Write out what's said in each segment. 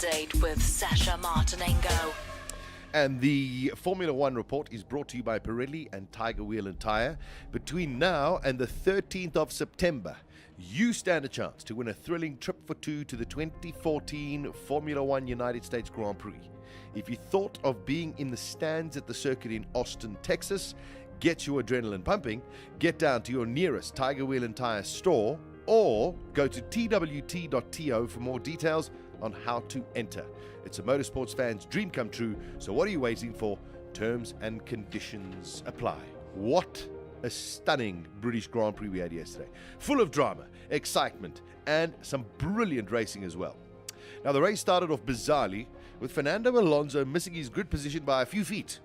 Update with Sasha Martinengo. And the Formula One report is brought to you by Pirelli and Tiger Wheel and Tyre. Between now and the 13th of September, you stand a chance to win a thrilling trip for two to the 2014 Formula One United States Grand Prix. If you thought of being in the stands at the circuit in Austin, Texas, get your adrenaline pumping, get down to your nearest Tiger Wheel and Tyre store, or go to twt.to for more details on how to enter. It's a motorsports fan's dream come true, so what are you waiting for? Terms and conditions apply. What a stunning British Grand Prix we had yesterday. Full of drama, excitement, and some brilliant racing as well. Now, the race started off bizarrely with Fernando Alonso missing his grid position by a few feet.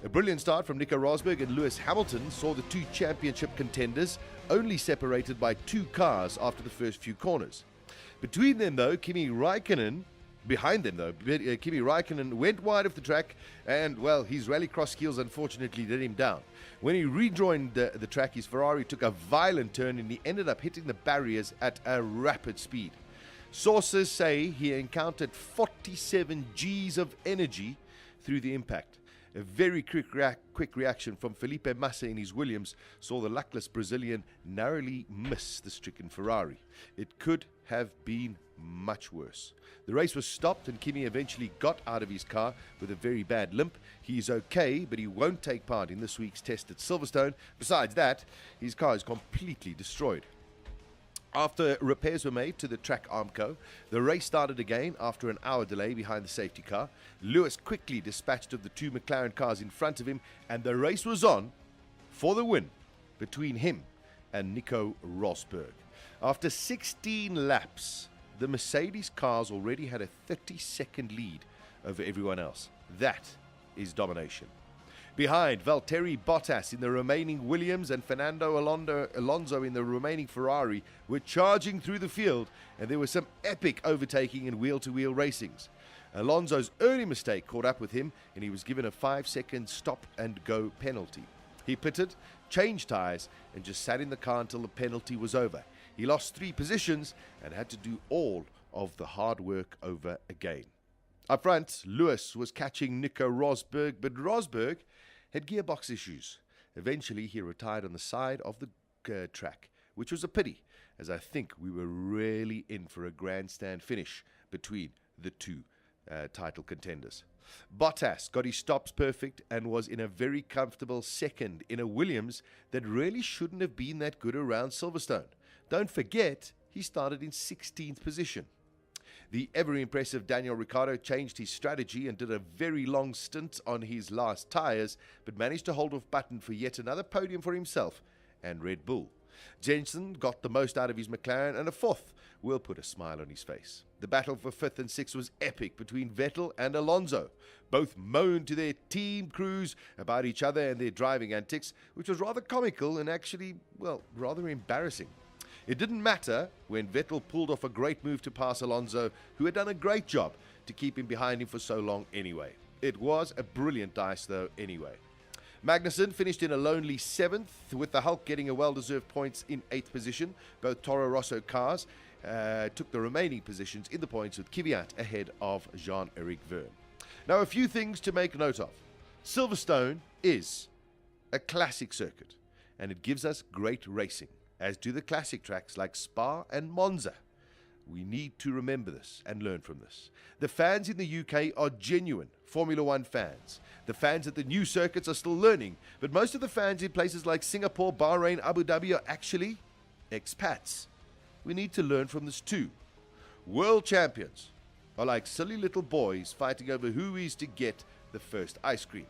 A brilliant start from Nico Rosberg and Lewis Hamilton saw the two championship contenders only separated by two cars after the first few corners. Behind them though, Kimi Raikkonen went wide of the track and, well, his rallycross skills unfortunately let him down. When he rejoined the track, his Ferrari took a violent turn and he ended up hitting the barriers at a rapid speed. Sources say he encountered 47 Gs of energy through the impact. A very quick reaction from Felipe Massa in his Williams saw the luckless Brazilian narrowly miss the stricken Ferrari. It could have been much worse. The race was stopped and Kimi eventually got out of his car with a very bad limp. He's okay, but he won't take part in this week's test at Silverstone. Besides that, his car is completely destroyed. After repairs were made to the track Armco, the race started again after an hour delay behind the safety car. Lewis quickly dispatched of the two McLaren cars in front of him, and the race was on for the win between him and Nico Rosberg. After 16 laps, the Mercedes cars already had a 30-second lead over everyone else. That is domination. Behind, Valtteri Bottas in the remaining Williams and Fernando Alonso in the remaining Ferrari were charging through the field, and there was some epic overtaking and wheel-to-wheel racings. Alonso's early mistake caught up with him, and he was given a 5-second stop-and-go penalty. He pitted, changed tyres, and just sat in the car until the penalty was over. He lost 3 positions and had to do all of the hard work over again. Up front, Lewis was catching Nico Rosberg, but Rosberg had gearbox issues. Eventually, he retired on the side of the track, which was a pity, as I think we were really in for a grandstand finish between the two title contenders. Bottas got his stops perfect and was in a very comfortable second in a Williams that really shouldn't have been that good around Silverstone. Don't forget, he started in 16th position. The ever-impressive Daniel Ricciardo changed his strategy and did a very long stint on his last tyres, but managed to hold off Button for yet another podium for himself and Red Bull. Jenson got the most out of his McLaren, and a 4th will put a smile on his face. The battle for 5th and 6th was epic between Vettel and Alonso. Both moaned to their team crews about each other and their driving antics, which was rather comical and actually, well, rather embarrassing. It didn't matter when Vettel pulled off a great move to pass Alonso, who had done a great job to keep him behind him for so long anyway. It was a brilliant dice though anyway. Magnussen finished in a lonely 7th, with the Hulk getting a well-deserved points in 8th position. Both Toro Rosso cars took the remaining positions in the points, with Kvyat ahead of Jean-Eric Vergne. Now, a few things to make note of. Silverstone is a classic circuit, and it gives us great racing, as do the classic tracks like Spa and Monza. We need to remember this and learn from this. The fans in the UK are genuine Formula One fans. The fans at the new circuits are still learning, but most of the fans in places like Singapore, Bahrain, Abu Dhabi are actually expats. We need to learn from this too. World champions are like silly little boys fighting over who is to get the first ice cream.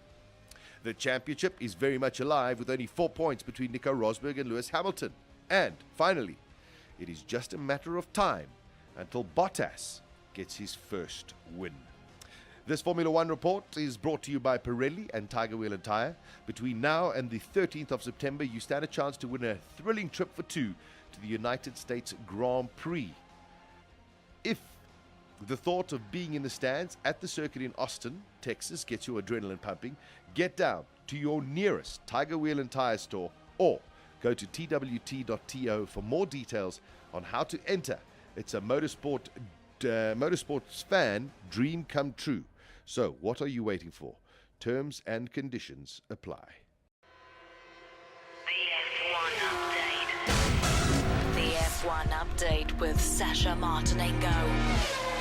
The championship is very much alive, with only 4 points between Nico Rosberg and Lewis Hamilton. And finally, it is just a matter of time until Bottas gets his first win. This Formula One report is brought to you by Pirelli and Tiger Wheel and Tyre. Between now and the 13th of September, you stand a chance to win a thrilling trip for two to the United States Grand Prix. If the thought of being in the stands at the circuit in Austin, Texas gets your adrenaline pumping, get down to your nearest Tiger Wheel and Tyre store, or go to twt.to for more details on how to enter. It's a motorsport motorsports fan dream come true. So, what are you waiting for? Terms and conditions apply. The F1 update with Sasha Martinengo.